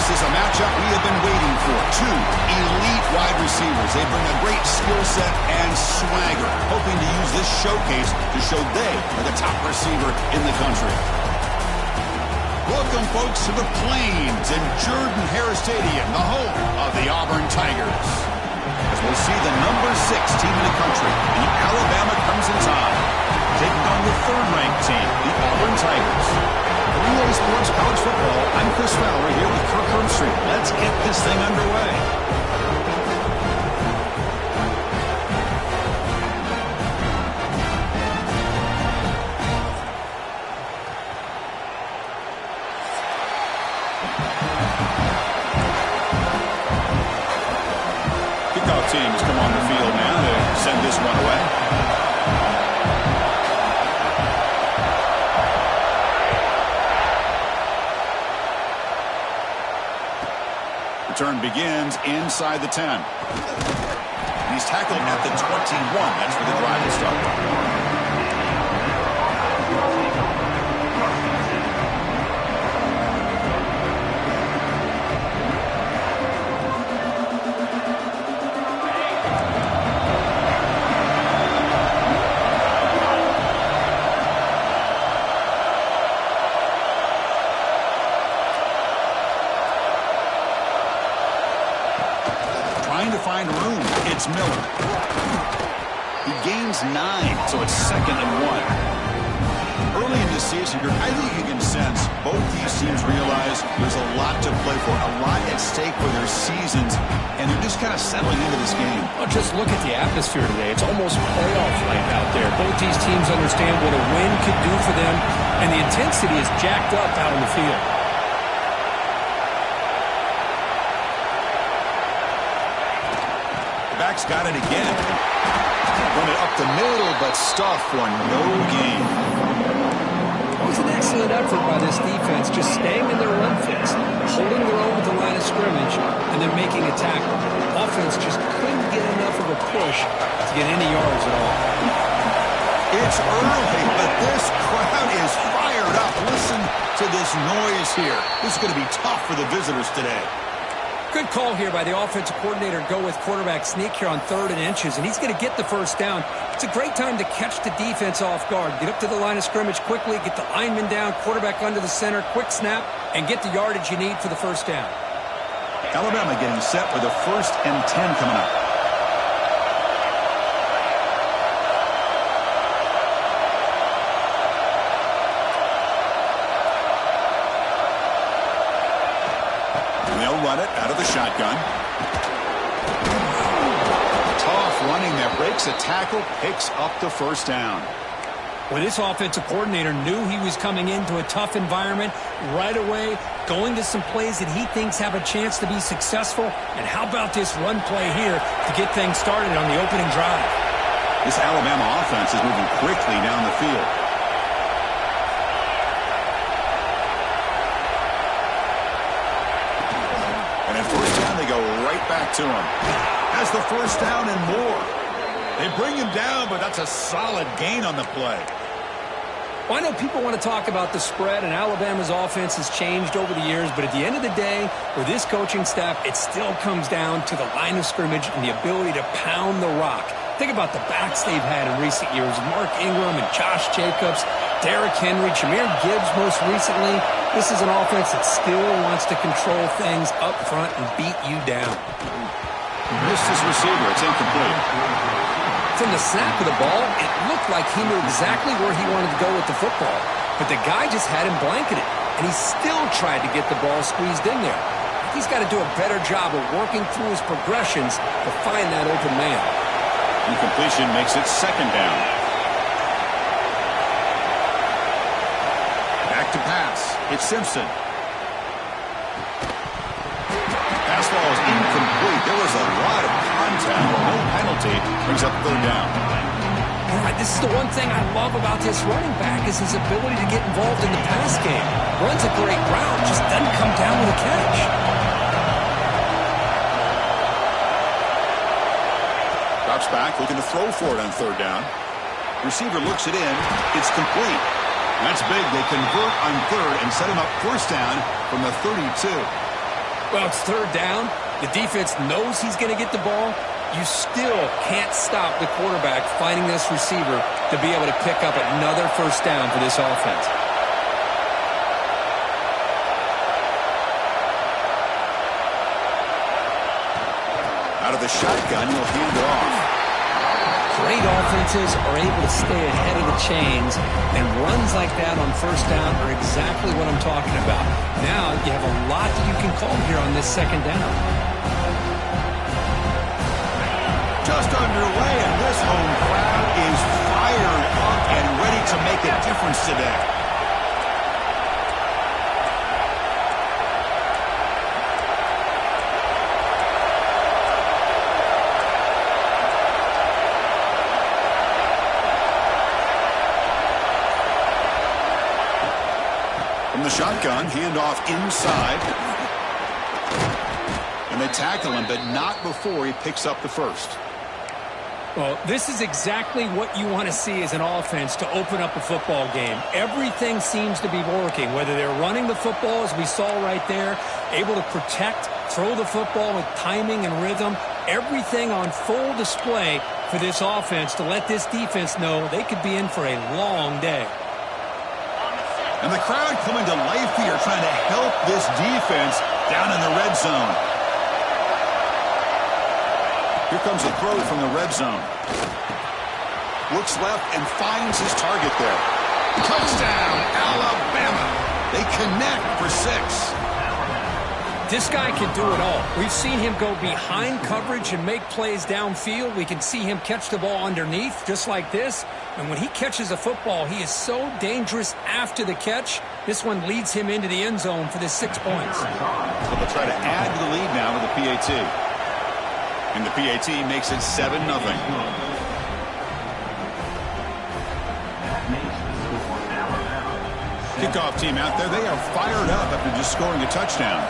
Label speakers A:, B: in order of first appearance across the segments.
A: This is a matchup we have been waiting for. Two elite wide receivers. They bring a great skill set and swagger, hoping to use this showcase to show they are the top receiver in the country. Welcome, folks, to the Plains in Jordan-Hare Stadium, the home of the Auburn Tigers. As we'll see the number 6 team in the country, the Alabama Crimson Tide, taking on the third-ranked team, the Auburn Tigers. For EA Sports College Football, I'm Chris Fowler here with Kirk Herbstreit. Let's get this thing underway. Teams come on the field now to send this one away. Return begins inside the 10. He's tackled at the 21. That's where the drive will start. Trying to find room. It's Miller. He gains 9, so it's 2nd and 1. Early in the season, I think you can sense both these teams realize there's a lot to play for, a lot at stake for their seasons, and they're just kind of settling into this game.
B: Well, just look at the atmosphere today. It's almost playoff-like out there. Both these teams understand what a win could do for them, and the intensity is jacked up out on the field.
A: Back's got it again. Run it up the middle, but stuff for no gain.
B: It was an excellent effort by this defense, just staying in their run fits, holding their own with the line of scrimmage, and then making a tackle. Offense just couldn't get enough of a push to get any yards at all.
A: It's early, but this crowd is fired up. Listen to this noise here. This is going to be tough for the visitors today.
B: Good call here by the offensive coordinator. Go with quarterback sneak here on 3rd and inches, and he's going to get the first down. It's a great time to catch the defense off guard. Get up to the line of scrimmage quickly, get the lineman down, quarterback under the center, quick snap, and get the yardage you need for the first down.
A: Alabama getting set for the 1st and 10 coming up. Run it out of the shotgun. Tough running there. Breaks a tackle, picks up the first down.
B: Well, this offensive coordinator knew he was coming into a tough environment right away, going to some plays that he thinks have a chance to be successful. And how about this run play here to get things started on the opening drive?
A: This Alabama offense is moving quickly down the field. Back to him. Has the first down and more. They bring him down, but that's a solid gain on the play.
B: Well, I know people want to talk about the spread, and Alabama's offense has changed over the years, but at the end of the day, with this coaching staff, it still comes down to the line of scrimmage and the ability to pound the rock. Think about the backs they've had in recent years. Mark Ingram and Josh Jacobs, Derrick Henry, Jahmyr Gibbs most recently. This is an offense that still wants to control things up front and beat you down.
A: Missed his receiver. It's incomplete.
B: From the snap of the ball, it looked like he knew exactly where he wanted to go with the football. But the guy just had him blanketed, and he still tried to get the ball squeezed in there. He's got to do a better job of working through his progressions to find that open man.
A: Incompletion makes it 2nd down. Back to pass. It's Simpson. Pass ball is incomplete. There was a lot of contact. No penalty. Brings up 3rd down.
B: All right, this is the one thing I love about this running back is his ability to get involved in the pass game. Runs a great route, just doesn't come down with a catch.
A: Drops back, looking to throw for it on 3rd down. Receiver looks it in. It's complete. That's big. They convert on 3rd and set him up 1st down from the 32.
B: Well, it's third down. The defense knows he's going to get the ball. You still can't stop the quarterback finding this receiver to be able to pick up another first down for this offense.
A: Out of the shotgun, he'll hand it off.
B: Great offenses are able to stay ahead of the chains, and runs like that on first down are exactly what I'm talking about. Now you have a lot that you can call here on this second down.
A: Just underway, and this home crowd is fired up and ready to make a difference today. From the shotgun, handoff inside. And they tackle him, but not before he picks up the first.
B: Well, this is exactly what you want to see as an offense to open up a football game. Everything seems to be working, whether they're running the football, as we saw right there, able to protect, throw the football with timing and rhythm, everything on full display for this offense to let this defense know they could be in for a long day.
A: And the crowd coming to life here, trying to help this defense down in the red zone. Here comes a throw from the red zone. Looks left and finds his target there. Touchdown, Alabama. They connect for 6.
B: This guy can do it all. We've seen him go behind coverage and make plays downfield. We can see him catch the ball underneath just like this. And when he catches a football, he is so dangerous after the catch. This one leads him into the end zone for the 6 points.
A: So they'll try to add to the lead now with the PAT. And the PAT makes it 7-0. Kickoff team out there. They are fired up after just scoring a touchdown.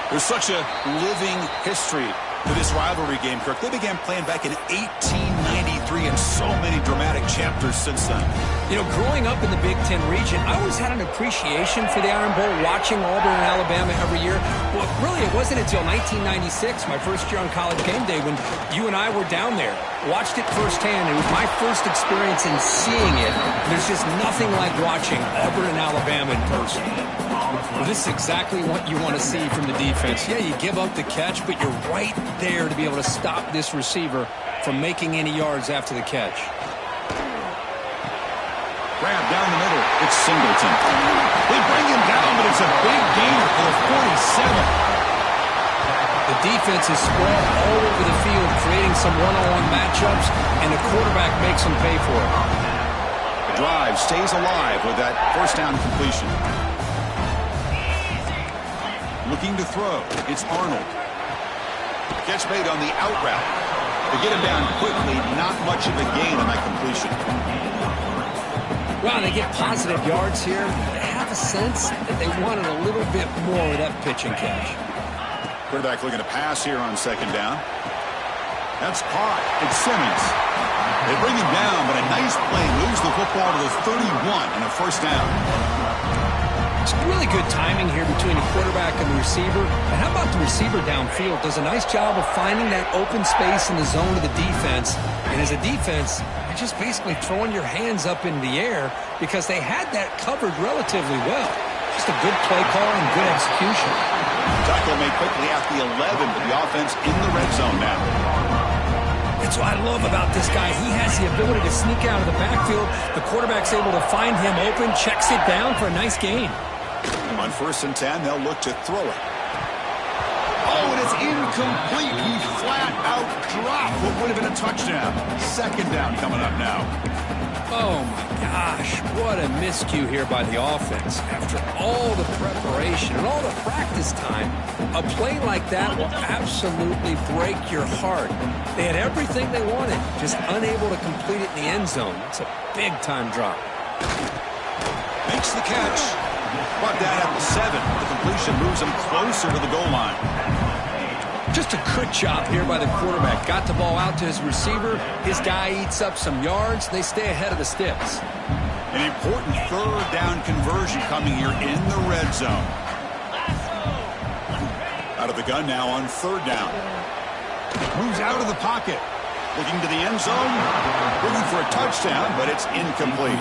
A: There's such a living history to this rivalry game, Kirk. They began playing back in 1893, and so many dramatic chapters since then.
B: You know, growing up in the Big Ten region, I always had an appreciation for the Iron Bowl, watching Auburn and Alabama every year. Well, really, it wasn't until 1996, my first year on College Game Day, when you and I were down there. Watched it firsthand. It was my first experience in seeing it. There's just nothing like watching Auburn and Alabama in person. Well, this is exactly what you want to see from the defense. Yeah, you give up the catch, but you're right there to be able to stop this receiver from making any yards after the catch.
A: Grab down the middle. It's Singleton. They bring him down, but it's a big gain for the 47.
B: The defense is spread all over the field, creating some one-on-one matchups, and the quarterback makes them pay for it.
A: The drive stays alive with that first down completion. Looking to throw. It's Arnold. Catch made on the out route. They get him down quickly. Not much of a gain on that completion.
B: Well, they get positive yards here. They have a sense that they wanted a little bit more of that pitch and catch.
A: Quarterback looking to pass here on second down. That's caught. It's Simmons. They bring him down, but a nice play moves the football to the 31 and a first down.
B: It's really good timing here between the quarterback and the receiver. And how about the receiver downfield? Does a nice job of finding that open space in the zone of the defense. And as a defense, you're just basically throwing your hands up in the air because they had that covered relatively well. Just a good play call and good execution.
A: Tackle made quickly at the 11, but the offense in the red zone now.
B: That's what I love about this guy. He has the ability to sneak out of the backfield. The quarterback's able to find him open, checks it down for a nice gain.
A: On 1st and 10, they'll look to throw it. Oh, and it's incomplete. He flat out dropped what would have been a touchdown. Second down coming up now.
B: Oh, my gosh. What a miscue here by the offense. After all the preparation and all the practice time, a play like that will absolutely break your heart. They had everything they wanted, just unable to complete it in the end zone. It's a big-time drop.
A: Makes the catch. Brought down at the 7. The completion moves him closer to the goal line.
B: Just a good job here by the quarterback. Got the ball out to his receiver. His guy eats up some yards. They stay ahead of the sticks.
A: An important third down conversion coming here in the red zone. Out of the gun now on third down. Moves out of the pocket. Looking to the end zone. Looking for a touchdown, but it's incomplete.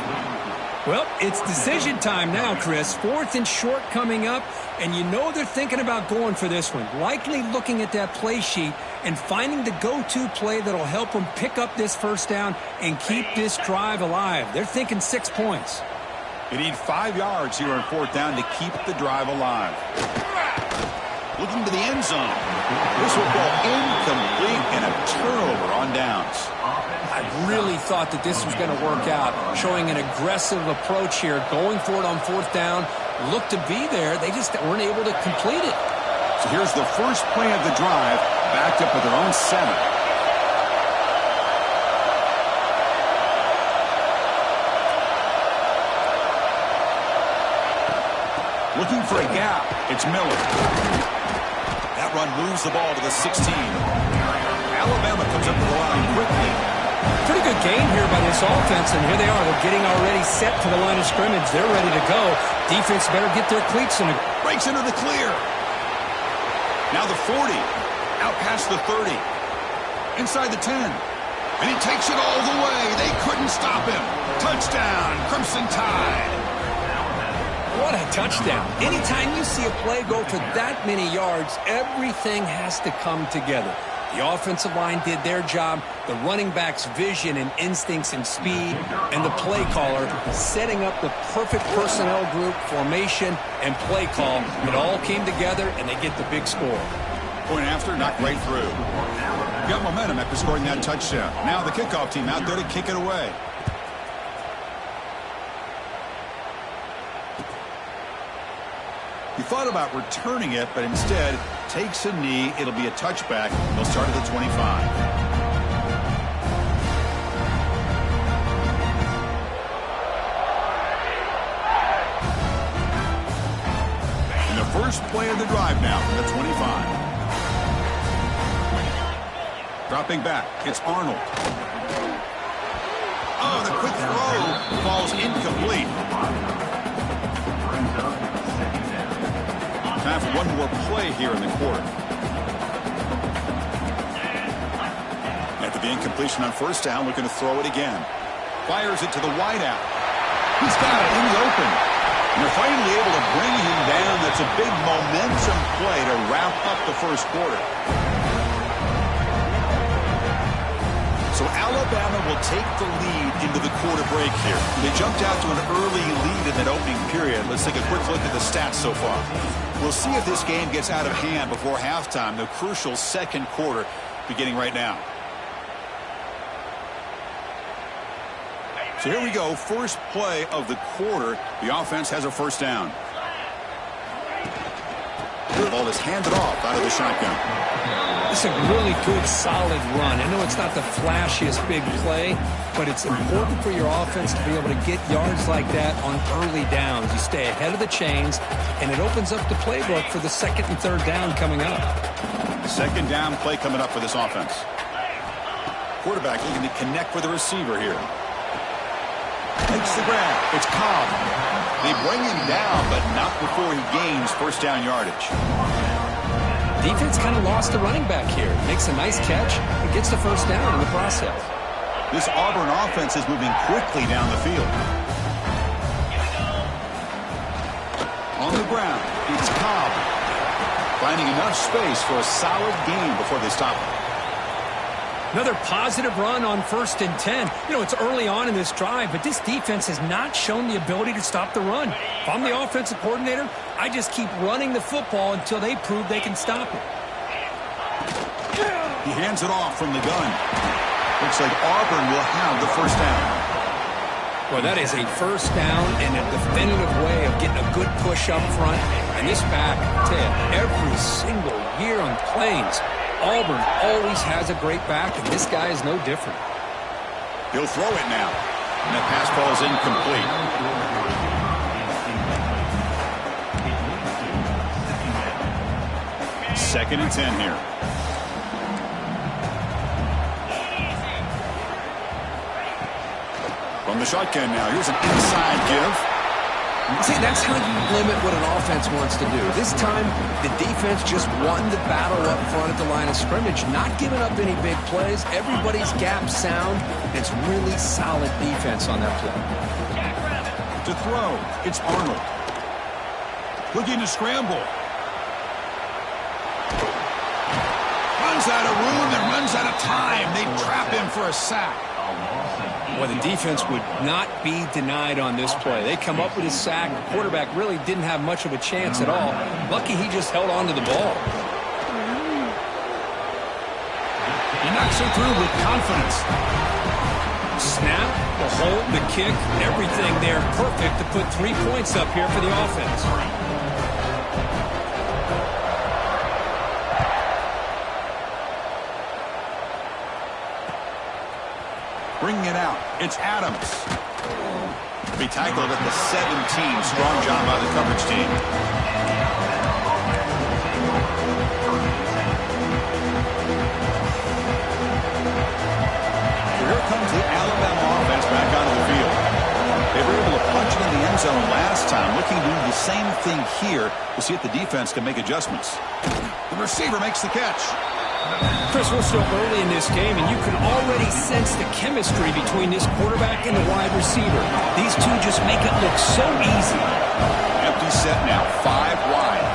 B: Well, it's decision time now, Chris. 4th and short coming up, and you know they're thinking about going for this one. Likely looking at that play sheet and finding the go-to play that'll help them pick up this first down and keep this drive alive. They're thinking 6 points.
A: You need 5 yards here on 4th down to keep the drive alive. Looking to the end zone. This will go incomplete and a turnover on downs.
B: I really thought that this was going to work out, showing an aggressive approach here, going for it on 4th down. Looked to be there. They just weren't able to complete it.
A: So here's the first play of the drive, backed up at their own 7. Looking for a gap. It's Miller. That run moves the ball to the 16. Alabama comes up to the line quickly.
B: Pretty good gain here by this offense, and here they are. They're getting already set to the line of scrimmage. They're ready to go. Defense better get their cleats in.
A: Breaks into the clear. Now the 40. Out past the 30. Inside the 10. And he takes it all the way. They couldn't stop him. Touchdown, Crimson Tide.
B: What a touchdown. Anytime you see a play go for that many yards, everything has to come together. The offensive line did their job, the running back's vision and instincts and speed, and the play caller setting up the perfect personnel group, formation, and play call. It all came together, and they get the big score.
A: Point after, knocked right through. Got momentum after scoring that touchdown. Now the kickoff team out there to kick it away. He thought about returning it, but instead takes a knee. It'll be a touchback. They'll start at the 25. And the first play of the drive now from the 25. Dropping back, it's Arnold. Oh, the quick throw falls incomplete. Time for one more play here in the quarter. After the incompletion on first down, looking to throw it again. Fires it to the wideout. He's got it in the open. And they're finally able to bring him down. That's a big momentum play to wrap up the first quarter. So Alabama will take the lead into the quarter break here. They jumped out to an early lead in that opening period. Let's take a quick look at the stats so far. We'll see if this game gets out of hand before halftime, the crucial second quarter beginning right now. So here we go, first play of the quarter. The offense has a first down. The ball is handed off out of the shotgun.
B: This is a really good, solid run. I know it's not the flashiest big play, but it's important for your offense to be able to get yards like that on early downs. You stay ahead of the chains, and it opens up the playbook for the second and third down coming up.
A: Second down play coming up for this offense. Quarterback looking to connect with the receiver here. Takes the grab. It's Cobb. They bring him down, but not before he gains first down yardage.
B: Defense kind of lost the running back here. Makes a nice catch and gets the first down in the process.
A: This Auburn offense is moving quickly down the field. On the ground, it's Cobb. Finding enough space for a solid gain before they stop him.
B: Another positive run on 1st and 10. You know, it's early on in this drive, but this defense has not shown the ability to stop the run. If I'm the offensive coordinator, I just keep running the football until they prove they can stop it.
A: He hands it off from the gun. Looks like Auburn will have the first down.
B: Well, that is a first down and a definitive way of getting a good push up front. And this back, Ted, every single year on Plains, Auburn always has a great back, and this guy is no different.
A: He'll throw it now. And that pass ball is incomplete. Second and 10 here. From From the shotgun now, here's an inside give.
B: See, that's how you limit what an offense wants to do. This time, the defense just won the battle up front at the line of scrimmage, not giving up any big plays. Everybody's gap sound. It's really solid defense on that play.
A: To throw, it's Arnold. Looking to scramble. Runs out of room and runs out of time. They trap him for a sack.
B: Well, the defense would not be denied on this play. They come up with a sack. The quarterback really didn't have much of a chance at all. Lucky he just held on to the ball.
A: He knocks it through with confidence.
B: Snap, the hold, the kick, everything there perfect to put 3 points up here for the offense.
A: Bringing it out, it's Adams. Be tackled at the 17. Strong job by the coverage team. Here comes the Alabama offense back onto the field. They were able to punch it in the end zone last time. Looking to do the same thing here to see if the defense can make adjustments. The receiver makes the catch.
B: Chris, we're still early in this game, and you can already sense the chemistry between this quarterback and the wide receiver. These two just make it look so easy.
A: Empty set now, 5 wide.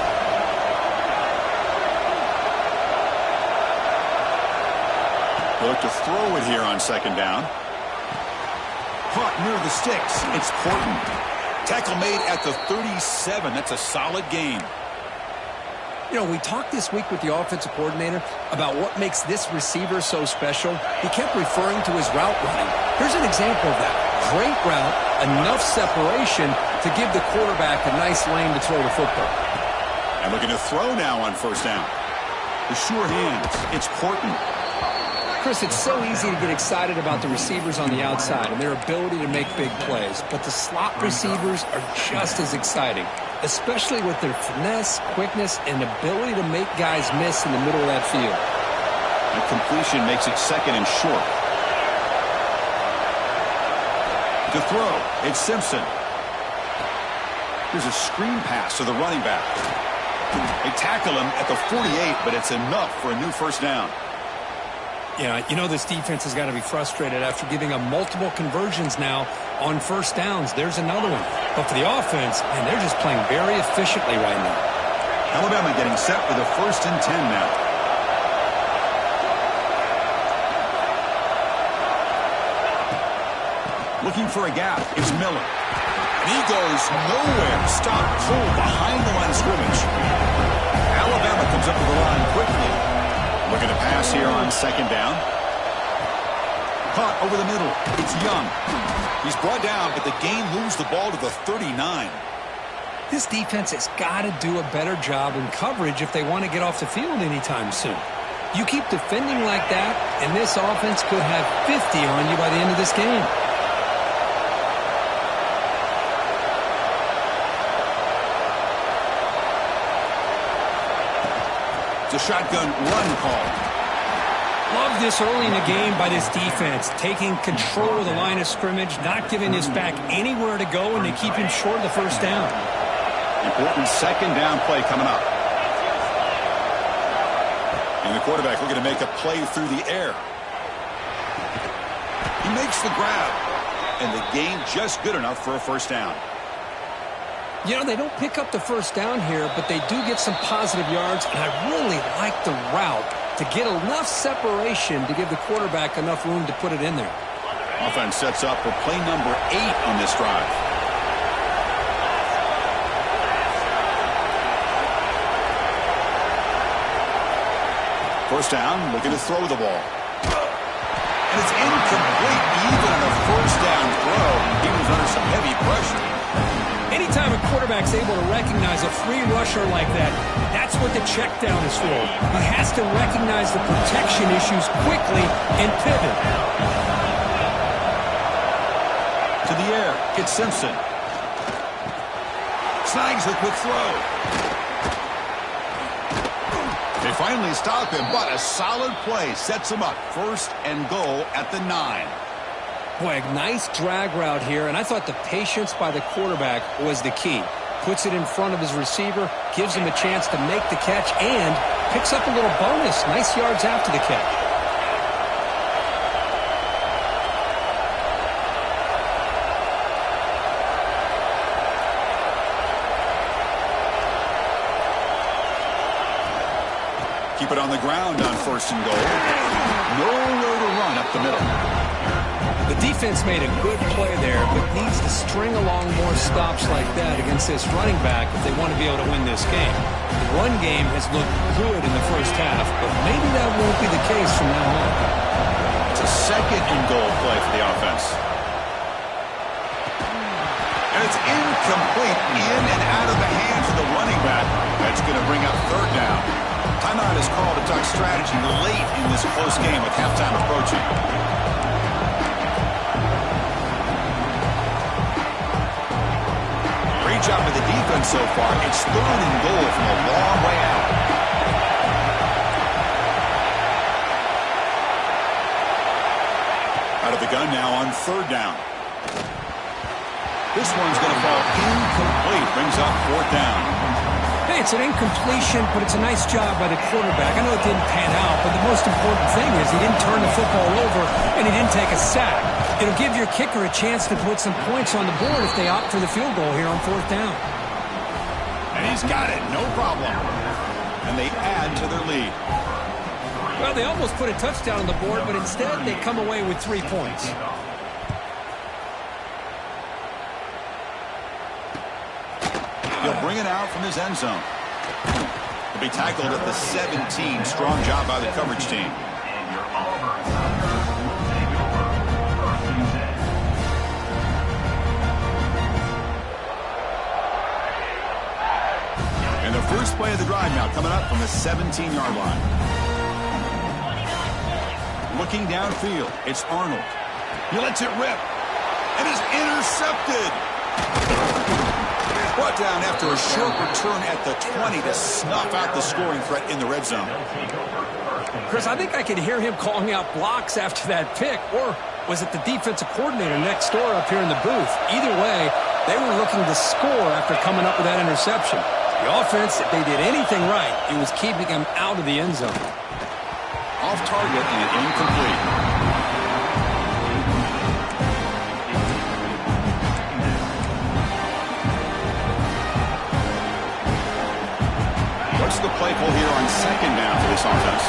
A: Look to throw it here on second down. Caught near the sticks. It's Horton. Tackle made at the 37. That's a solid game.
B: You know, we talked this week with the offensive coordinator about what makes this receiver so special. He kept referring to his route running. Here's an example of that. Great route, enough separation to give the quarterback a nice lane to throw the football.
A: And looking to throw now on first down. The sure hands. It's Horton.
B: Chris, it's so easy to get excited about the receivers on the outside and their ability to make big plays, but the slot receivers are just as exciting, especially with their finesse, quickness, and ability to make guys miss in the middle of that field.
A: And completion makes it second and short. To throw, it's Simpson. Here's a screen pass to the running back. They tackle him at the 48, but it's enough for a new first down.
B: Yeah, you know this defense has got to be frustrated after giving up multiple conversions now on first downs. There's another one. But for the offense, man, they're just playing very efficiently right now.
A: Alabama getting set for the 1st and 10 now. Looking for a gap. It's Miller. And he goes nowhere. Stop pull behind the line of scrimmage. Alabama comes up to the line quickly. Looking to pass here on second down. Caught over the middle. It's Young. He's brought down, but the game moves the ball to the 39.
B: This defense has got to do a better job in coverage if they want to get off the field anytime soon. You keep defending like that, and this offense could have 50 on you by the end of this game.
A: The shotgun run call.
B: Love this early in the game by this defense, taking control of the line of scrimmage, not giving this back anywhere to go, and they keep him short of the first down.
A: Important second down play coming up. And the quarterback looking to make a play through the air. He makes the grab, and the gain just good enough for a first down.
B: You know, they don't pick up the first down here, but they do get some positive yards, and I really like the route to get enough separation to give the quarterback enough room to put it in there.
A: Offense sets up for play number 8 on this drive. First down, looking to throw the ball. And it's incomplete, even on a first down throw. He was under some heavy pressure.
B: Anytime a quarterback's able to recognize a free rusher like that, that's what the check down is for. He has to recognize the protection issues quickly and pivot.
A: To the air, it's Simpson. Snags the quick throw. They finally stop him, but a solid play sets him up. First and goal at the 9.
B: Boy, a nice drag route here, and I thought the patience by the quarterback was the key. Puts it in front of his receiver, gives him a chance to make the catch, and picks up a little bonus. Nice yards after the catch.
A: Keep it on the ground on 1st and goal. Nowhere to run up the middle.
B: The defense made a good play there, but needs to string along more stops like that against this running back if they want to be able to win this game. The run game has looked good in the first half, but maybe that won't be the case from now on.
A: It's a 2nd and goal play for the offense. And it's incomplete, in and out of the hands of the running back. That's going to bring up 3rd down. Timeout is called to talk strategy late in this close game with halftime approaching. Great job of the defense so far. It's 3rd and goal from a long way out. Out of the gun now on 3rd down. This one's going to fall incomplete. Brings up 4th down.
B: Hey, it's an incompletion, but it's a nice job by the quarterback. I know it didn't pan out, but the most important thing is he didn't turn the football over and he didn't take a sack. It'll give your kicker a chance to put some points on the board if they opt for the field goal here on 4th down.
A: And he's got it, no problem. And they add to their lead.
B: Well, they almost put a touchdown on the board, but instead they come away with 3 points.
A: He'll bring it out from his end zone. He'll be tackled at the 17. Strong job by the coverage team. And the first play of the drive now coming up from the 17-yard line. Looking downfield, it's Arnold. He lets it rip and is intercepted. Brought down after a short return at the 20 to snuff out the scoring threat in the red zone.
B: Chris, I think I could hear him calling out blocks after that pick, or was it the defensive coordinator next door up here in the booth? Either way, they were looking to score after coming up with that interception. The offense, if they did anything right, it was keeping him out of the end zone.
A: Off target and incomplete. What's the play call here on 2nd down for this offense?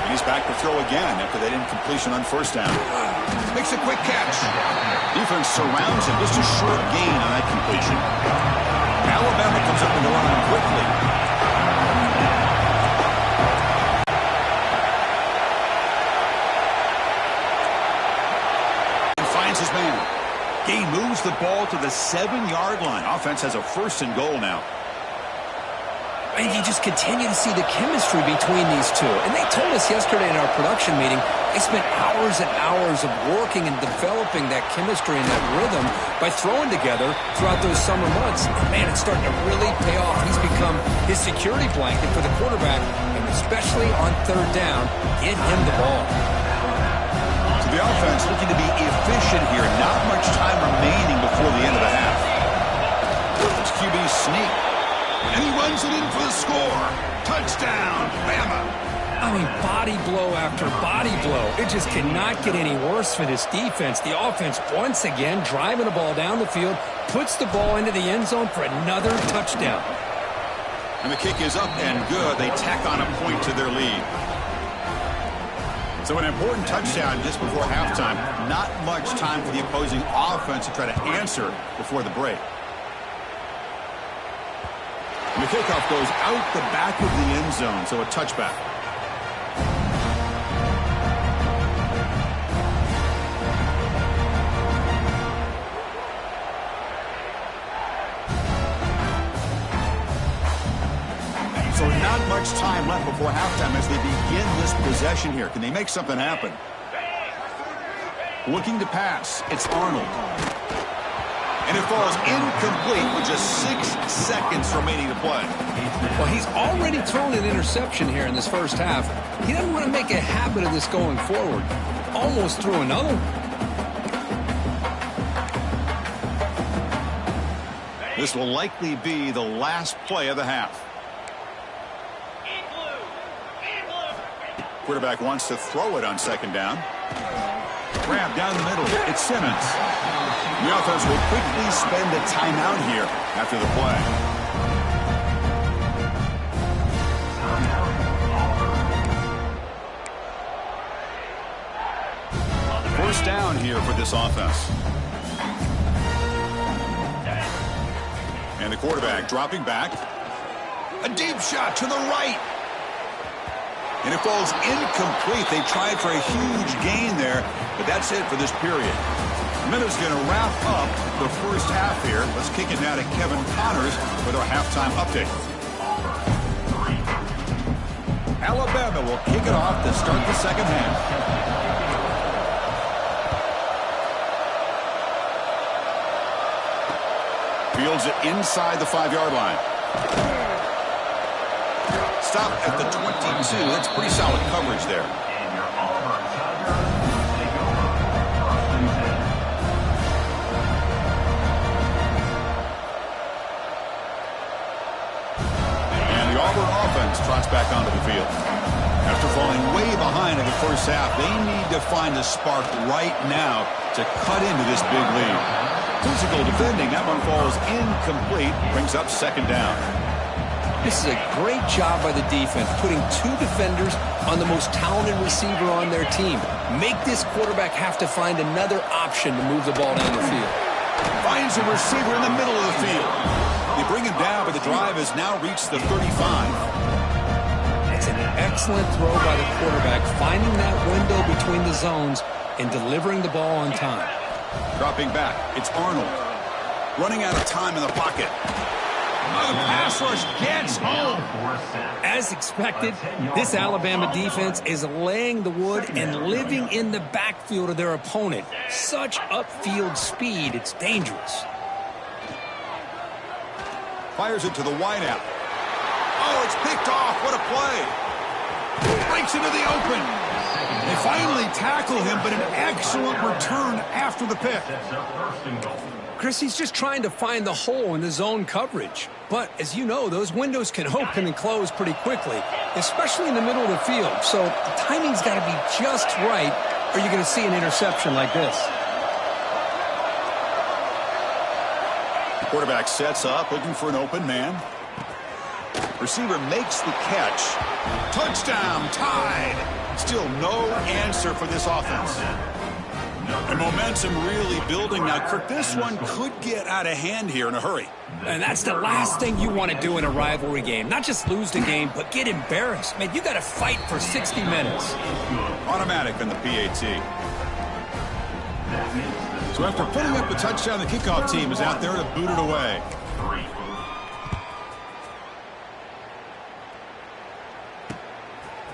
A: And he's back to throw again after that incompletion on 1st down. Makes a quick catch. Defense surrounds him. Just a short gain on that completion. Alabama comes up and go on him quickly. And finds his man. He moves the ball to the 7-yard line. Offense has a 1st and goal now.
B: And you just continue to see the chemistry between these two. And they told us yesterday in our production meeting, they spent hours and hours of working and developing that chemistry and that rhythm by throwing together throughout those summer months. Man, it's starting to really pay off. He's become his security blanket for the quarterback, and especially on 3rd down, get him the ball.
A: So the offense looking to be efficient here. Not much time remaining before the end of the half. It's QB sneak. And he runs it in for the score. Touchdown, Bama.
B: I mean, body blow after body blow. It just cannot get any worse for this defense. The offense, once again, driving the ball down the field, puts the ball into the end zone for another touchdown.
A: And the kick is up and good. They tack on a point to their lead. So an important touchdown just before halftime. Not much time for the opposing offense to try to answer before the break. And the kickoff goes out the back of the end zone, so a touchback. So not much time left before halftime as they begin this possession here. Can they make something happen? Looking to pass. It's Arnold. And it falls incomplete with just 6 seconds remaining to play.
B: Well, he's already thrown an interception here in this first half. He doesn't want to make a habit of this going forward. Almost threw another one.
A: This will likely be the last play of the half. Quarterback wants to throw it on second down. Grab down the middle. It's Simmons. The offense will quickly spend a timeout here after the play. First down here for this offense. And the quarterback dropping back. A deep shot to the right. And it falls incomplete. They tried for a huge gain there, but that's it for this period. Minutes going to wrap up the first half here. Let's kick it now to Kevin Connors with our halftime update. Alabama will kick it off to start the second half. Fields it inside the 5-yard line. Stop at the 22. That's pretty solid coverage there. And the Auburn offense trots back onto the field. After falling way behind in the first half, they need to find a spark right now to cut into this big lead. Physical defending. That one falls incomplete. Brings up second down.
B: This is a great job by the defense, putting 2 defenders on the most talented receiver on their team. Make this quarterback have to find another option to move the ball down the field.
A: Finds a receiver in the middle of the field. They bring him down, but the drive has now reached the 35.
B: It's an excellent throw by the quarterback, finding that window between the zones and delivering the ball on time.
A: Dropping back, it's Arnold. Running out of time in the pocket. The pass rush gets home.
B: As expected, this Alabama defense is laying the wood and living in the backfield of their opponent. Such upfield speed, it's dangerous.
A: Fires it to the wideout. Oh, it's picked off. What a play. Breaks into the open. They finally tackle him, but an excellent return after the pick.
B: Chris, he's just trying to find the hole in the zone coverage. But, as you know, those windows can open and close pretty quickly, especially in the middle of the field. So the timing's got to be just right, or you're going to see an interception like this.
A: The quarterback sets up, looking for an open man. Receiver makes the catch. Touchdown, tied. Still no answer for this offense. And momentum really building now. Kirk, this one could get out of hand here in a hurry.
B: And that's the last thing you want to do in a rivalry game. Not just lose the game, but get embarrassed. Man, you got to fight for 60 minutes.
A: Automatic on the PAT. So after putting up the touchdown, the kickoff team is out there to boot it away.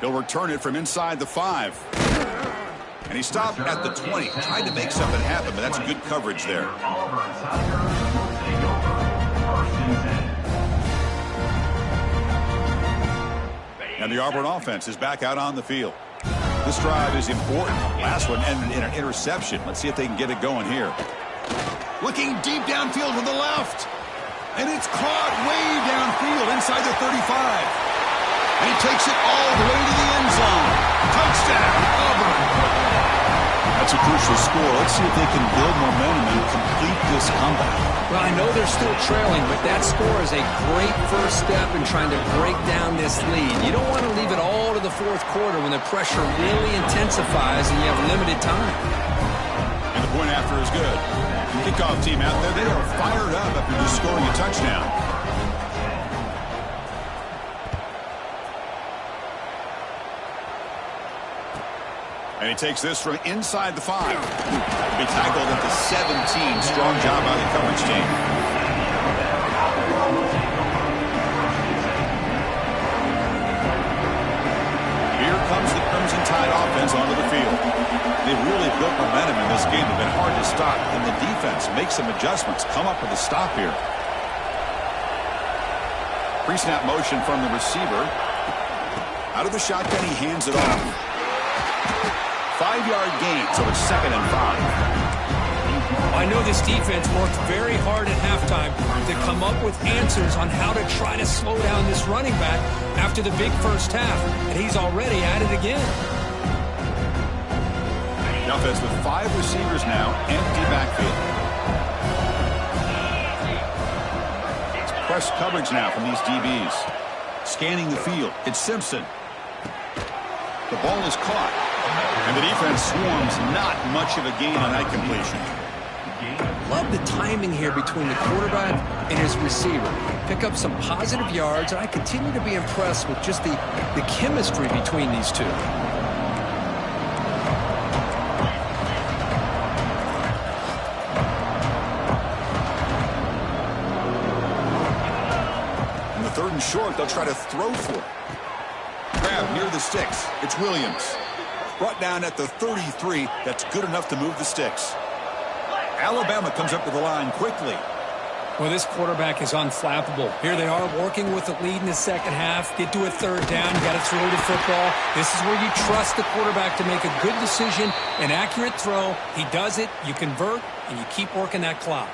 A: He'll return it from inside the 5. And he stopped at the 20. Tried to make something happen, but that's good coverage there. And the Auburn offense is back out on the field. This drive is important. Last one ended in an interception. Let's see if they can get it going here. Looking deep downfield to the left. And it's caught way downfield inside the 35. And he takes it all the way to the end zone. Touchdown, Auburn. That's a crucial score. Let's see if they can build momentum and complete this comeback.
B: Well, I know they're still trailing, but that score is a great first step in trying to break down this lead. You don't want to leave it all to the fourth quarter when the pressure really intensifies and you have limited time.
A: And the point after is good. Kickoff team out there, they are fired up after just scoring a touchdown. And he takes this from inside the 5. Be tackled at the 17. Strong job by the coverage team. Here comes the Crimson Tide inside offense onto the field. They've really built momentum in this game. They've been hard to stop, and the defense makes some adjustments, come up with a stop here. Pre-snap motion from the receiver. Out of the shotgun, he hands it off. 5-yard gain, so it's 2nd and 5.
B: I know this defense worked very hard at halftime to come up with answers on how to try to slow down this running back after the big first half, and he's already at it again.
A: The offense with 5 receivers now, empty backfield. It's press coverage now from these DBs. Scanning the field, it's Simpson. The ball is caught, and the defense swarms. Not much of a gain on that completion.
B: Love the timing here between the quarterback and his receiver. Pick up some positive yards, and I continue to be impressed with just the chemistry between these two.
A: In the 3rd and short, they'll try to throw for it. Grab near the sticks. It's Williams. Brought down at the 33. That's good enough to move the sticks. Alabama comes up to the line quickly.
B: Well, this quarterback is unflappable. Here they are working with the lead in the second half. Get to a 3rd down. You got to throw the football. This is where you trust the quarterback to make a good decision, an accurate throw. He does it. You convert, and you keep working that clock.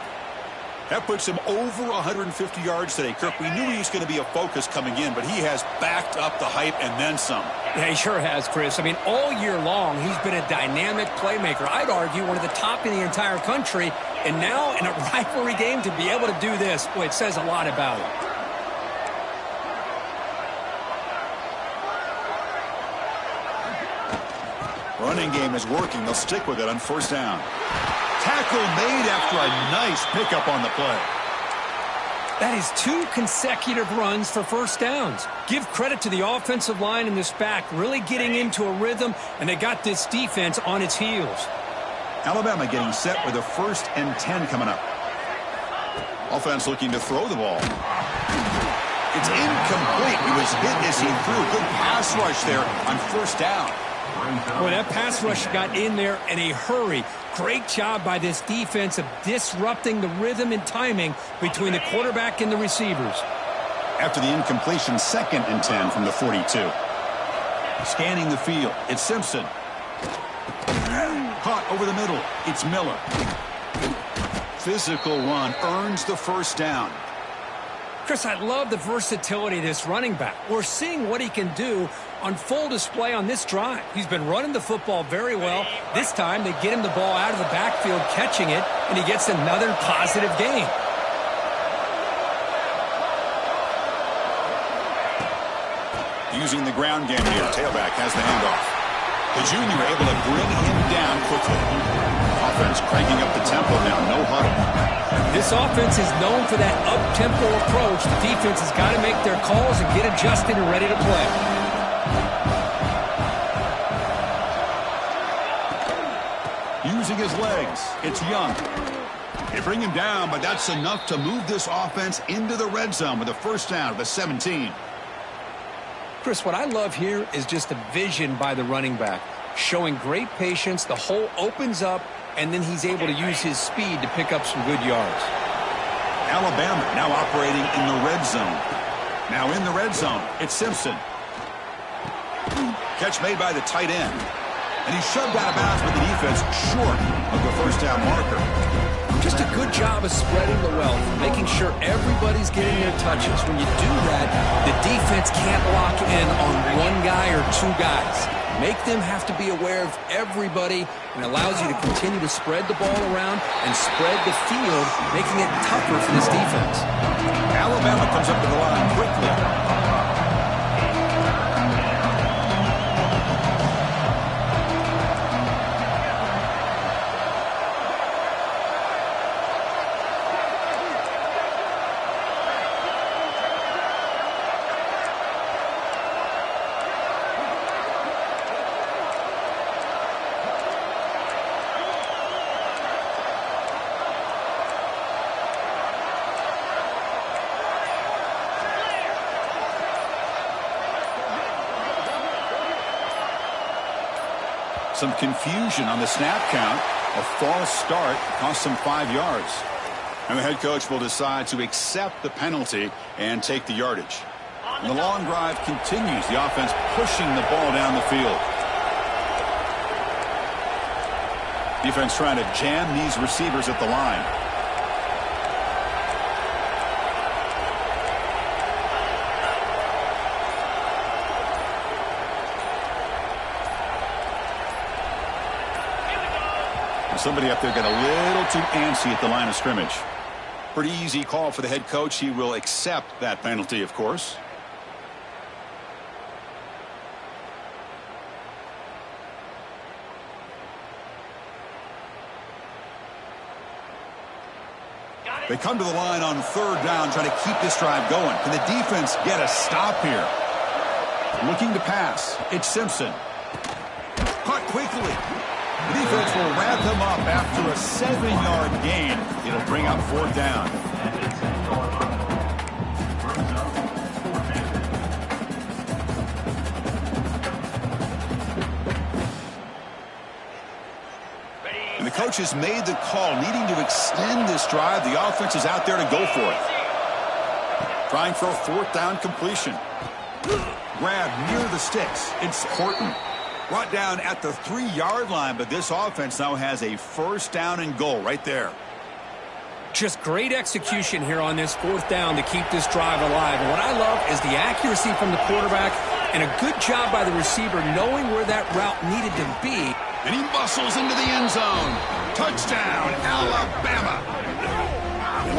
A: That puts him over 150 yards today. Kirk, we knew he was going to be a focus coming in, but he has backed up the hype and then some.
B: Yeah, he sure has, Chris. I mean, all year long, he's been a dynamic playmaker. I'd argue one of the top in the entire country. And now in a rivalry game to be able to do this, boy, it says a lot about him.
A: Running game is working. They'll stick with it on 1st down. Tackle made after a nice pickup on the play.
B: That is 2 consecutive runs for 1st downs. Give credit to the offensive line in this back, really getting into a rhythm, and they got this defense on its heels.
A: Alabama getting set with a 1st and 10 coming up. Offense looking to throw the ball. It's incomplete. He was hit as he threw. Good pass rush there on 1st down.
B: Boy, that pass rush got in there in a hurry. Great job by this defense of disrupting the rhythm and timing between the quarterback and the receivers.
A: After the incompletion, 2nd and 10 from the 42. Scanning the field, it's Simpson. Caught over the middle, it's Miller. Physical run earns the 1st down.
B: Chris, I love the versatility of this running back. We're seeing what he can do on full display on this drive. He's been running the football very well. This time, they get him the ball out of the backfield, catching it, and he gets another positive gain.
A: Using the ground game here, tailback has the handoff. The junior able to bring him down quickly. Offense cranking up the tempo now, no huddle.
B: This offense is known for that up-tempo approach. The defense has got to make their calls and get adjusted and ready to play.
A: Using his legs, it's Young. They bring him down, but that's enough to move this offense into the red zone with a 1st down at the 17.
B: Chris, what I love here is just the vision by the running back. Showing great patience, the hole opens up, and then he's able to use his speed to pick up some good yards.
A: Alabama now operating in the red zone. Now in the red zone, it's Simpson. Catch made by the tight end. And he's shoved out of bounds with the defense short of the 1st down marker.
B: Just a good job of spreading the wealth, making sure everybody's getting their touches. When you do that, the defense can't lock in on one guy or 2 guys. Make them have to be aware of everybody, and allows you to continue to spread the ball around and spread the field, making it tougher for this defense.
A: Alabama comes up to the line quickly. Some confusion on the snap count. A false start cost them 5 yards. And the head coach will decide to accept the penalty and take the yardage. And the long drive continues. The offense pushing the ball down the field. Defense trying to jam these receivers at the line. Somebody up there got a little too antsy at the line of scrimmage. Pretty easy call for the head coach. He will accept that penalty, of course. They come to the line on third down, trying to keep this drive going. Can the defense get a stop here? Looking to pass. It's Simpson. Caught quickly. The defense will wrap him up after a 7-yard gain. It'll bring up fourth down. And the coach has made the call, needing to extend this drive. The offense is out there to go for it. Trying for a fourth down completion. Grab near the sticks. It's Horton. Brought down at the 3-yard line, but this offense now has a first down and goal right there.
B: Just great execution here on this fourth down to keep this drive alive. And what I love is the accuracy from the quarterback and a good job by the receiver knowing where that route needed to be.
A: And he muscles into the end zone. Touchdown, Alabama.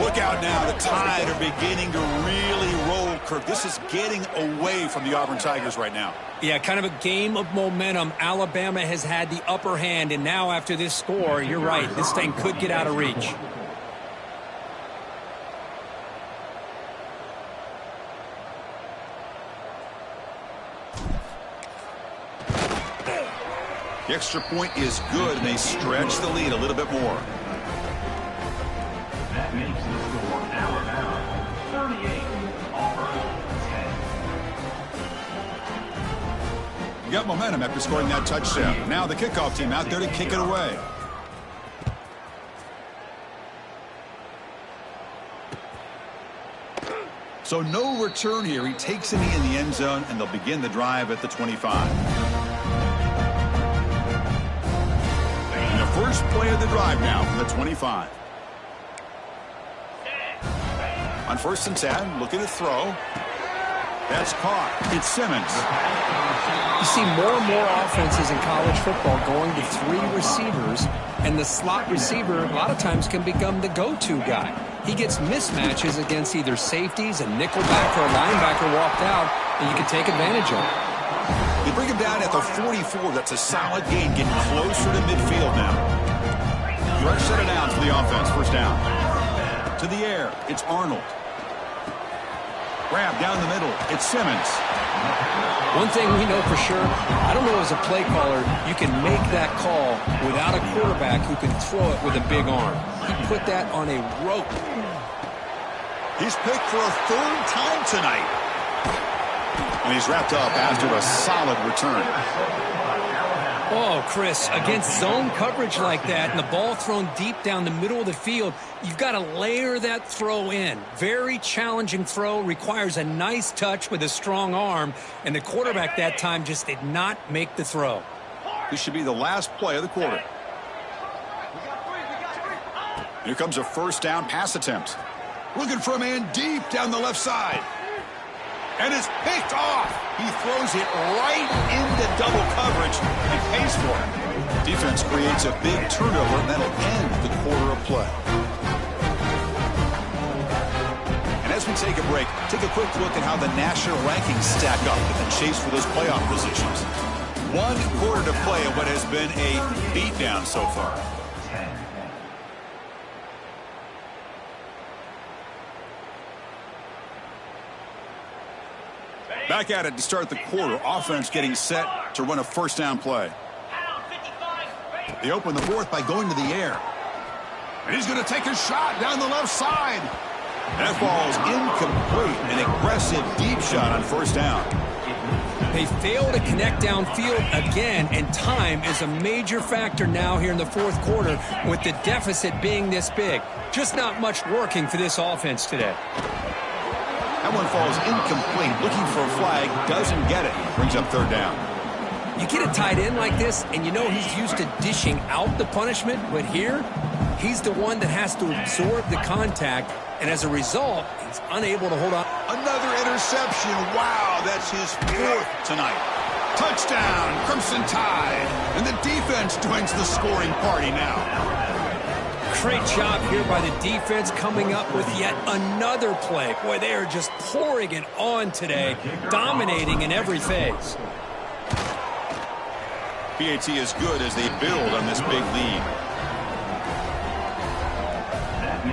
A: Look out now. The Tide are beginning to really roll, Kirk. This is getting away from the Auburn Tigers right now.
B: Yeah, kind of a game of momentum. Alabama has had the upper hand, and now after this score, you're right, this thing could get out of reach.
A: The extra point is good, and they stretch the lead a little bit more.
C: That makes the score Alabama 38, Auburn 10.
A: You got momentum after scoring that touchdown. Now the kickoff team out there to kick it away. So no return here. He takes a knee in the end zone, and they'll begin the drive at the 25. And the first play of the drive now from the 25. On 1st and 10, looking to throw. That's caught. It's Simmons.
B: You see more and more offenses in college football going to 3 receivers, and the slot receiver a lot of times can become the go-to guy. He gets mismatches against either safeties, a nickelback, or a linebacker walked out, and you can take advantage of it.
A: They bring him down at the 44. That's a solid gain, getting closer to midfield now. Rush set it down for the offense. First down. To the air. It's Arnold. Grab down the middle. It's Simmons.
B: One thing we know for sure, I don't know as a play caller, you can make that call without a quarterback who can throw it with a big arm. He put that on a rope.
A: He's picked for a 3rd time tonight. And he's wrapped up after a solid return.
B: Oh, Chris, against zone coverage like that and the ball thrown deep down the middle of the field, you've got to layer that throw in. Very challenging throw, requires a nice touch with a strong arm, and the quarterback that time just did not make the throw.
A: This should be the last play of the quarter. Here comes a first down pass attempt. Looking for a man deep down the left side. And it's picked off. He throws it right into double coverage and pays for it. Defense creates a big turnover, and that'll end the quarter of play. And as we take a break, take a quick look at how the national rankings stack up in the chase for those playoff positions. 1 quarter to play in what has been a beatdown so far. Back at it to start the quarter. Offense getting set to run a first down play. They open the 4th by going to the air. And he's going to take a shot down the left side. That ball is incomplete. An aggressive deep shot on first down.
B: They fail to connect downfield again, and time is a major factor now here in the fourth quarter with the deficit being this big. Just not much working for this offense today.
A: That one falls incomplete. Looking for a flag, doesn't get it. Brings up third down.
B: You get a tight end like this, and you know he's used to dishing out the punishment, but here, he's the one that has to absorb the contact, and as a result, he's unable to hold on.
A: Another interception. Wow, that's his fourth tonight. Touchdown, Crimson Tide. And the defense joins the scoring party now.
B: Great job here by the defense coming up with yet another play. Boy, they are just pouring it on today, dominating in every phase.
A: PAT is good as they build on this big lead.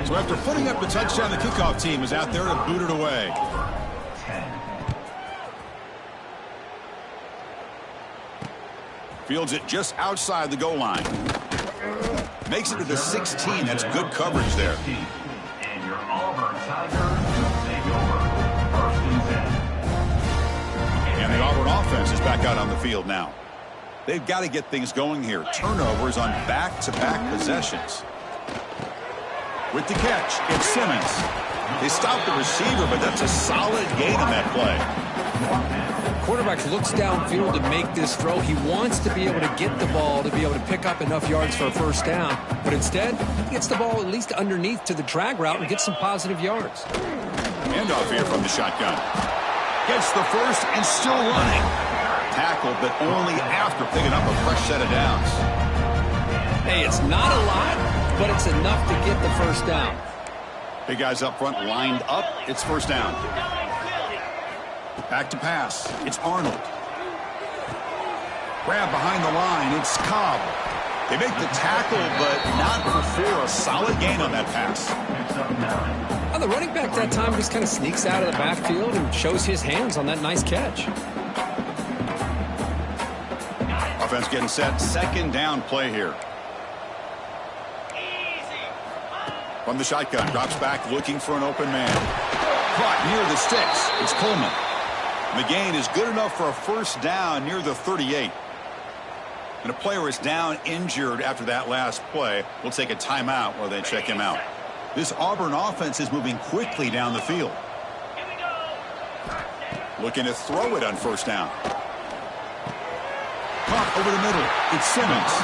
A: So after putting up the touchdown, the kickoff team is out there to boot it away. Fields it just outside the goal line. Makes it to the 16. That's good coverage there.
C: And your Auburn Tigers take over. First and 10.
A: And the Auburn offense is back out on the field now. They've got to get things going here. Turnovers on back-to-back possessions. With the catch, it's Simmons. They stopped the receiver, but that's a solid gain on that play.
B: Quarterback looks downfield to make this throw. He wants to be able to get the ball to be able to pick up enough yards for a first down. But instead, he gets the ball at least underneath to the drag route and gets some positive yards.
A: Handoff here from the shotgun. Gets the first and still running. Tackled, but only after picking up a fresh set of downs.
B: Hey, it's not a lot, but it's enough to get the first down.
A: Big guys up front lined up. It's first down. Back to pass. It's Arnold. Grab behind the line. It's Cobb. They make the tackle, but not before a solid gain on that pass.
B: Well, the running back that time just kind of sneaks out of the backfield and shows his hands on that nice catch.
A: Offense getting set. Second down play here. From the shotgun, drops back looking for an open man. Caught near the sticks. It's Coleman. The gain is good enough for a first down near the 38. And a player is down injured after that last play. We'll take a timeout while they check him out. This Auburn offense is moving quickly down the field. Looking to throw it on first down. Caught over the middle. It's Simmons.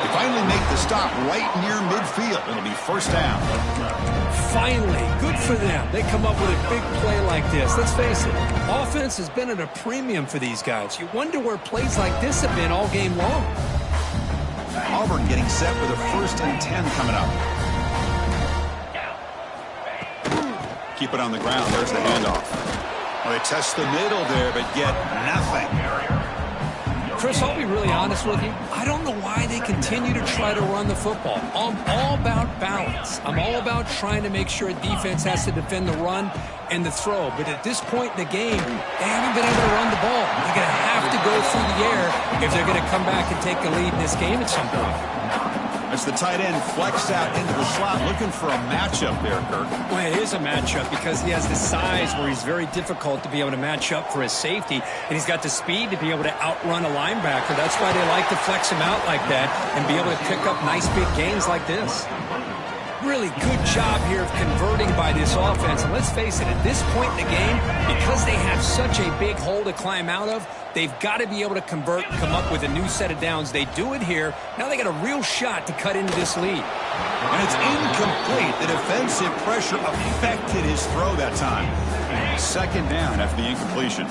A: They finally make the stop right near midfield. It'll be first down.
B: Finally, good for them. They come up with a big play like this. Let's face it, offense has been at a premium for these guys. You wonder where plays like this have been all game long.
A: Auburn getting set for the first and 10 coming up. Keep it on the ground. There's the handoff. Well, they test the middle there, but get nothing.
B: Chris, I'll be really honest with you. I don't know why they continue to try to run the football. I'm all about balance. I'm all about trying to make sure a defense has to defend the run and the throw. But at this point in the game, they haven't been able to run the ball. They're going to have to go through the air if they're going to come back and take the lead in this game at some point.
A: As the tight end flexed out into the slot, looking for a matchup there, Kirk.
B: Well, it is a matchup because he has the size where he's very difficult to be able to match up for his safety, and he's got the speed to be able to outrun a linebacker. That's why they like to flex him out like that and be able to pick up nice big gains like this. Really good job here of converting by this offense. And let's face it, at this point in the game, because they have such a big hole to climb out of, they've got to be able to convert, come up with a new set of downs. They do it here. Now they got a real shot to cut into this lead.
A: And it's incomplete. The defensive pressure affected his throw that time. Second down after the incompletion.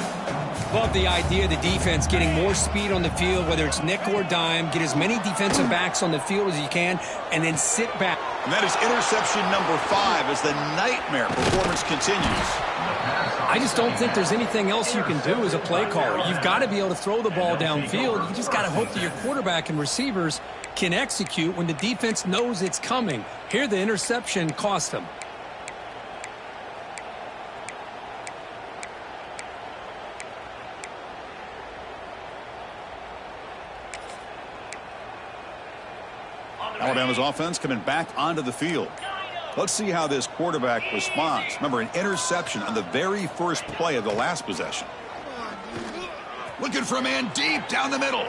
B: Love the idea of the defense getting more speed on the field, whether it's nickel or dime. Get as many defensive backs on the field as you can, and then sit back.
A: And that is interception number 5 as the nightmare performance continues.
B: I just don't think there's anything else you can do as a play caller. You've got to be able to throw the ball downfield. You just got to hope that your quarterback and receivers can execute when the defense knows it's coming. Here, the interception cost them.
A: Alabama's offense coming back onto the field. Let's see how this quarterback responds. Remember, an interception on the very first play of the last possession. Looking for a man deep down the middle.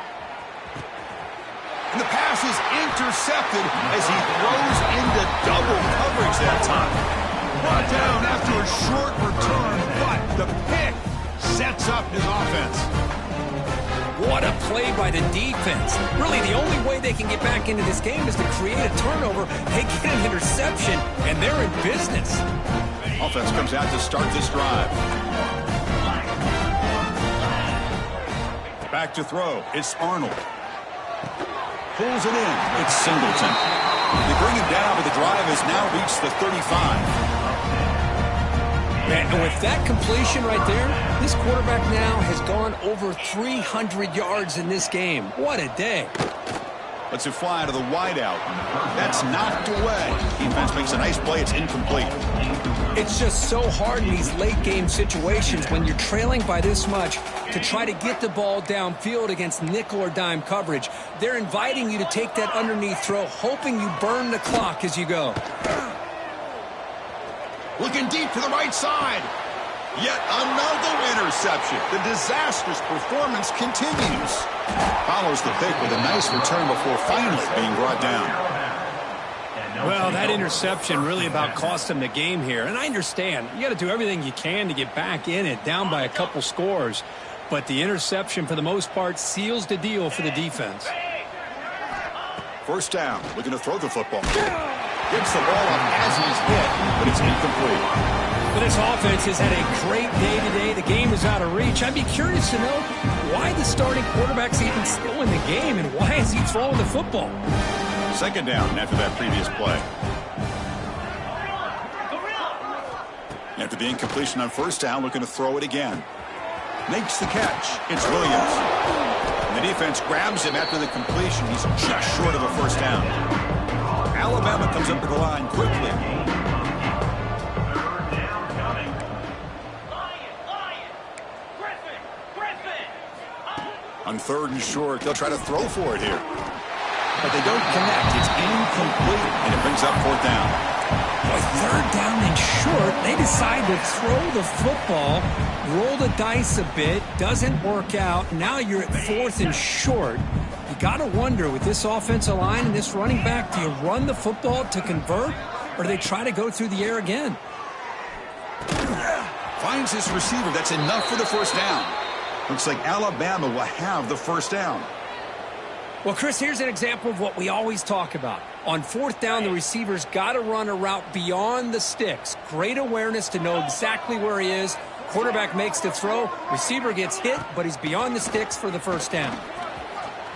A: And the pass is intercepted as he throws into double coverage that time. Brought down after a short return, but the pick sets up his offense.
B: What a play by the defense. Really, the only way they can get back into this game is to create a turnover. They get an interception, and they're in business.
A: Offense comes out to start this drive. Back to throw. It's Arnold. Pulls it in. It's Singleton. They bring him down, but the drive has now reached the 35.
B: Man, and with that completion right there, this quarterback now has gone over 300 yards in this game. What a day.
A: Lets it fly to the wideout. That's knocked away. Defense makes a nice play. It's incomplete.
B: It's just so hard in these late-game situations when you're trailing by this much to try to get the ball downfield against nickel or dime coverage. They're inviting you to take that underneath throw, hoping you burn the clock as you go.
A: Looking deep to the right side. Yet another interception. The disastrous performance continues. Follows the pick with a nice return before finally being brought down.
B: Well, that interception really about cost him the game here. And I understand. You got to do everything you can to get back in it, down by a couple scores. But the interception, for the most part, seals the deal for the defense.
A: First down. Looking to throw the football. Gets the ball up as he's hit, but it's incomplete.
B: But this offense has had a great day today. The game is out of reach. I'd be curious to know why the starting quarterback's even still in the game and why is he throwing the football?
A: Second down after that previous play. After the incompletion on first down, looking to throw it again. Makes the catch. It's Williams. And the defense grabs him after the completion. He's just short of a first down. Alabama comes up to the line quickly. On third and short, they'll try to throw for it here. But they don't connect. It's incomplete, and it brings up fourth down.
B: With third down and short, they decide to throw the football, roll the dice a bit, doesn't work out. Now you're at fourth and short. You got to wonder, with this offensive line and this running back, do you run the football to convert, or do they try to go through the air again?
A: Finds his receiver. That's enough for the first down. Looks like Alabama will have the first down.
B: Well, Chris, here's an example of what we always talk about. On fourth down, the receiver's got to run a route beyond the sticks. Great awareness to know exactly where he is. Quarterback makes the throw. Receiver gets hit, but he's beyond the sticks for the first down.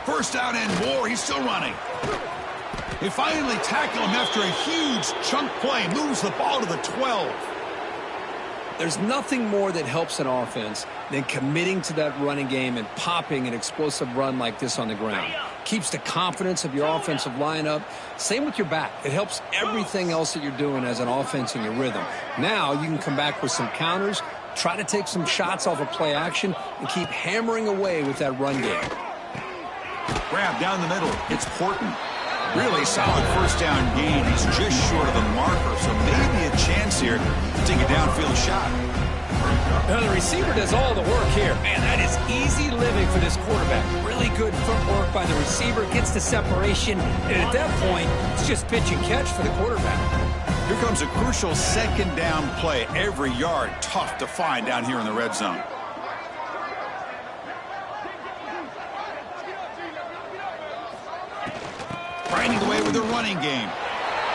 A: First down and more. He's still running. They finally tackle him after a huge chunk play. Moves the ball to the 12.
B: There's nothing more that helps an offense than committing to that running game and popping an explosive run like this on the ground. Keeps the confidence of your offensive lineup. Same with your back. It helps everything else that you're doing as an offense in your rhythm. Now you can come back with some counters, try to take some shots off of play action, and keep hammering away with that run game.
A: Grab down the middle. It's Horton. Really solid first down gain. He's just short of the marker, so maybe a chance here to take a downfield shot.
B: Now the receiver does all the work here. Man, that is easy living for this quarterback. Really good footwork by the receiver. Gets the separation, and at that point, it's just pitch and catch for the quarterback.
A: Here comes a crucial second down play. Every yard tough to find down here in the red zone. Grinding away with the running game.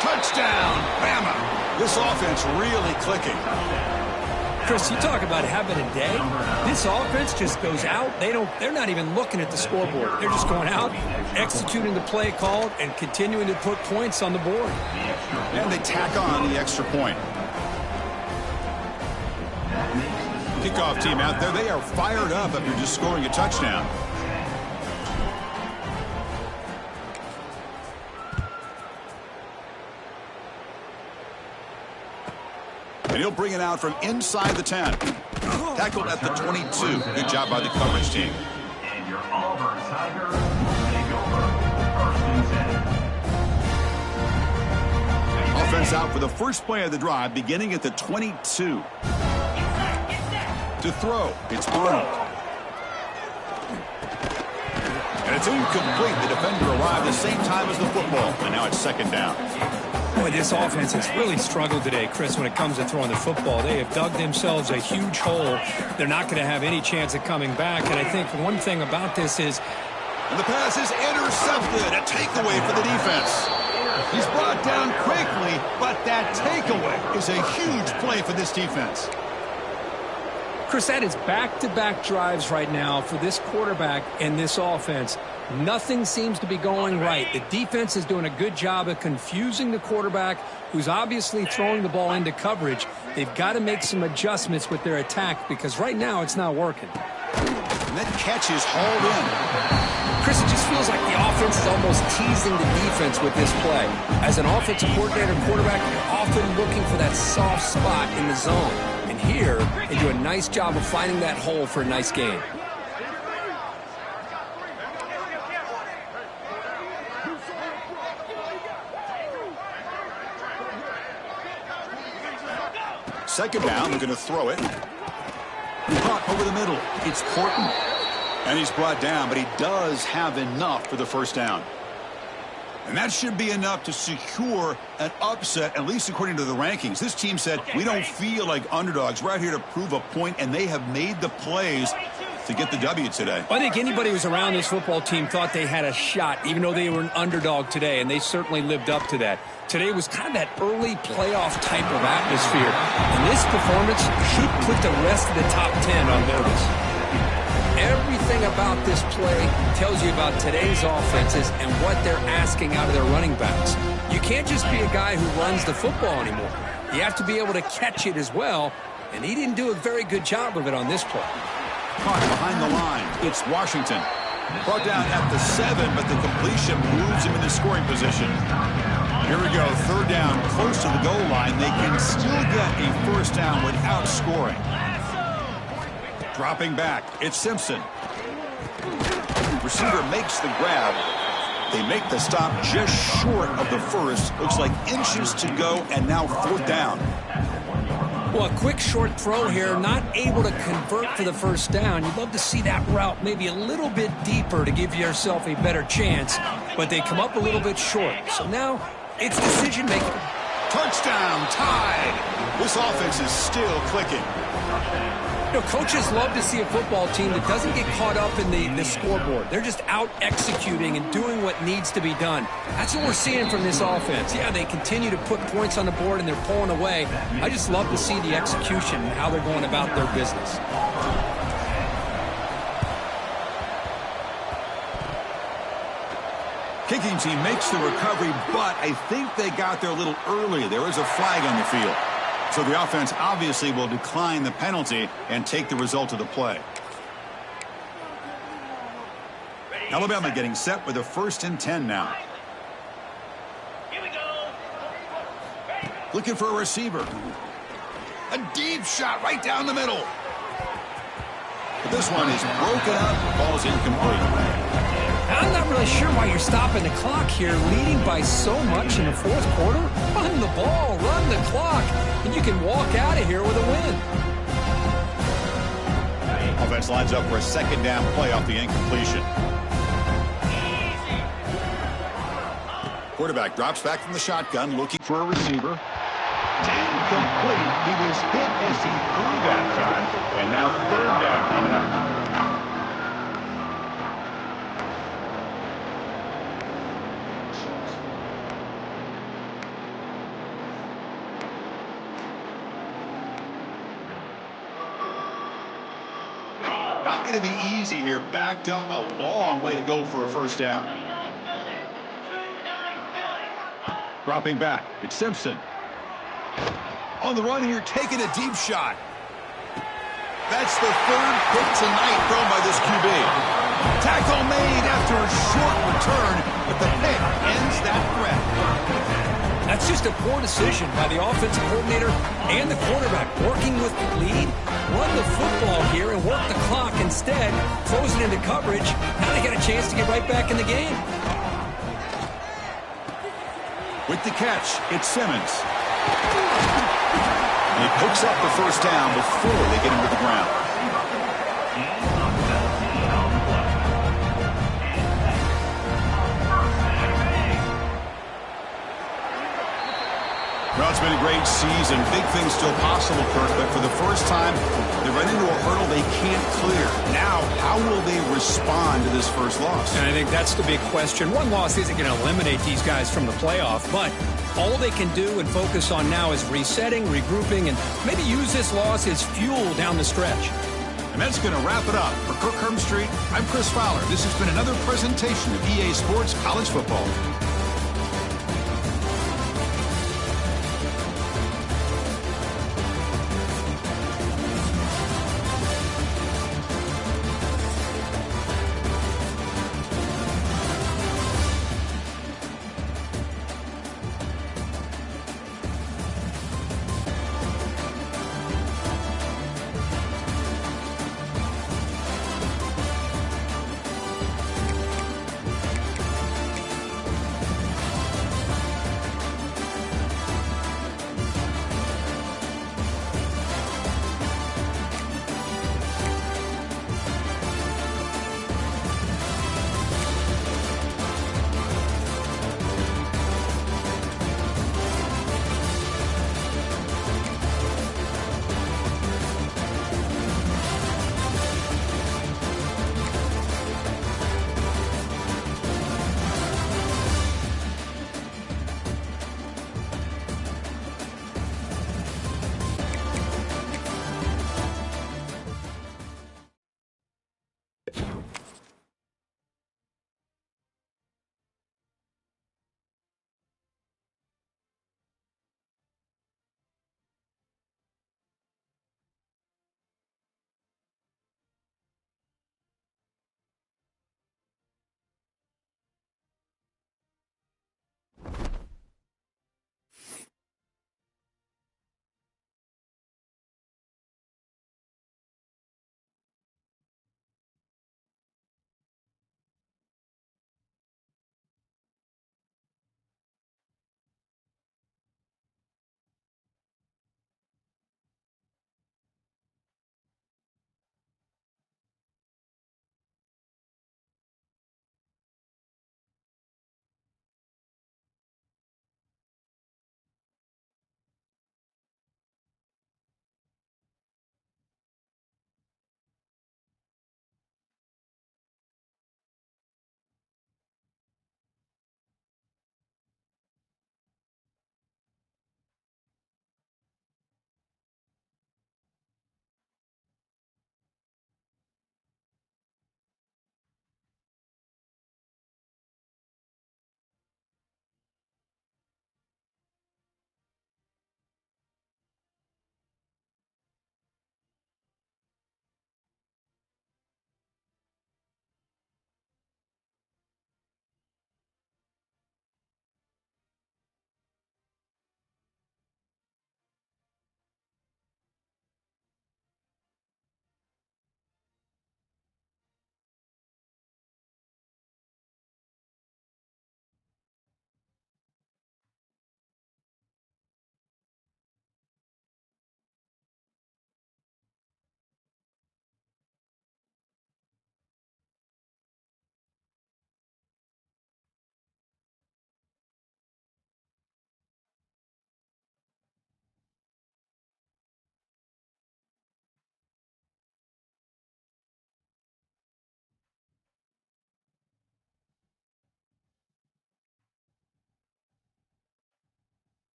A: Touchdown, Bama. This offense really clicking.
B: Chris, you talk about having a day. This offense just goes out. They're not even looking at the scoreboard. They're just going out, executing the play called, and continuing to put points on the board.
A: And they tack on the extra point. Kickoff team out there. They are fired up after just scoring a touchdown. And he'll bring it out from inside the 10. Tackled at the 22. Good job by the coverage team.
C: And your Auburn Tigers will take over. First and 10.
A: Offense out for the first play of the drive, beginning at the 22. To throw, it's Arnold. it's incomplete. The defender arrived the same time as the football, and now it's second down.
B: Boy, this offense has really struggled today, Chris, when it comes to throwing the football. They have dug themselves a huge hole. They're not going to have any chance of coming back. And I think one thing about this is...
A: And the pass is intercepted. A takeaway for the defense. He's brought down quickly, but that takeaway is a huge play for this defense.
B: Chris, that is back-to-back drives right now for this quarterback and this offense. Nothing seems to be going right. The defense is doing a good job of confusing the quarterback, who's obviously throwing the ball into coverage. They've got to make some adjustments with their attack because right now it's not working.
A: And that catch is hauled in.
B: Chris, it just feels like the offense is almost teasing the defense with this play. As an offensive coordinator quarterback, you're often looking for that soft spot in the zone. And here, they do a nice job of finding that hole for a nice gain.
A: Second down, they're going to throw it. Caught over the middle. It's Porton. And he's brought down, but he does have enough for the first down. And that should be enough to secure an upset, at least according to the rankings. This team said, we don't feel like underdogs. We're out here to prove a point, and they have made the plays to get the W today.
B: I think anybody who's around this football team thought they had a shot, even though they were an underdog today, and they certainly lived up to that. Today was kind of that early playoff type of atmosphere, and this performance should put the rest of the top 10 on notice. Everything about this play tells you about today's offenses and what they're asking out of their running backs. You can't just be a guy who runs the football anymore. You have to be able to catch it as well, and he didn't do a very good job of it on this play.
A: Caught behind the line. It's Washington. Brought down at the 7, but the completion moves him into scoring position. Here we go, third down, close to the goal line. They can still get a first down without scoring. Dropping back, it's Simpson. Receiver makes the grab. They make the stop just short of the first. Looks like inches to go, and now fourth down.
B: Well, a quick short throw here, not able to convert for the first down. You'd love to see that route maybe a little bit deeper to give yourself a better chance, but they come up a little bit short. So now it's decision-making.
A: Touchdown, tied. This offense is still clicking.
B: You know, coaches love to see a football team that doesn't get caught up in the scoreboard. They're just out executing and doing what needs to be done. That's what we're seeing from this offense. Yeah, they continue to put points on the board and they're pulling away. I just love to see the execution and how they're going about their business.
A: Kicking team makes the recovery, but I think they got there a little early. There is a flag on the field. So the offense obviously will decline the penalty and take the result of the play. Alabama getting set with a 1st and 10 now.
C: Here we go.
A: Looking for a receiver. A deep shot right down the middle. But this one is broken up. Ball's incomplete.
B: I'm not really sure why you're stopping the clock here, leading by so much in the fourth quarter. Run the ball, run the clock, and you can walk out of here with a win.
A: Offense lines up for a second down play off the incompletion. Quarterback drops back from the shotgun, looking for a receiver. Incomplete. He was hit as he threw that time, and now third down coming up. Not going to be easy here. Backed up a long way to go for a first down. Dropping back. It's Simpson. On the run here, taking a deep shot. That's the third pick tonight thrown by this QB. Tackle made after a short return, but the pick ends that threat.
B: That's just a poor decision by the offensive coordinator and the quarterback. Working with the lead, run the football here and work the clock instead. Throws it into coverage. Now they got a chance to get right back in the game.
A: With the catch, it's Simmons. And he picks up the first down before they get him to the ground. Well, it's been a great season. Big things still possible, Kirk, but for the first time, they run into a hurdle they can't clear. Now, how will they respond to this first loss?
B: And I think that's the big question. One loss isn't going to eliminate these guys from the playoff, but all they can do and focus on now is resetting, regrouping, and maybe use this loss as fuel down the stretch.
A: And that's going to wrap it up. For Kirk Herbstreit, I'm Chris Fowler. This has been another presentation of EA Sports College Football.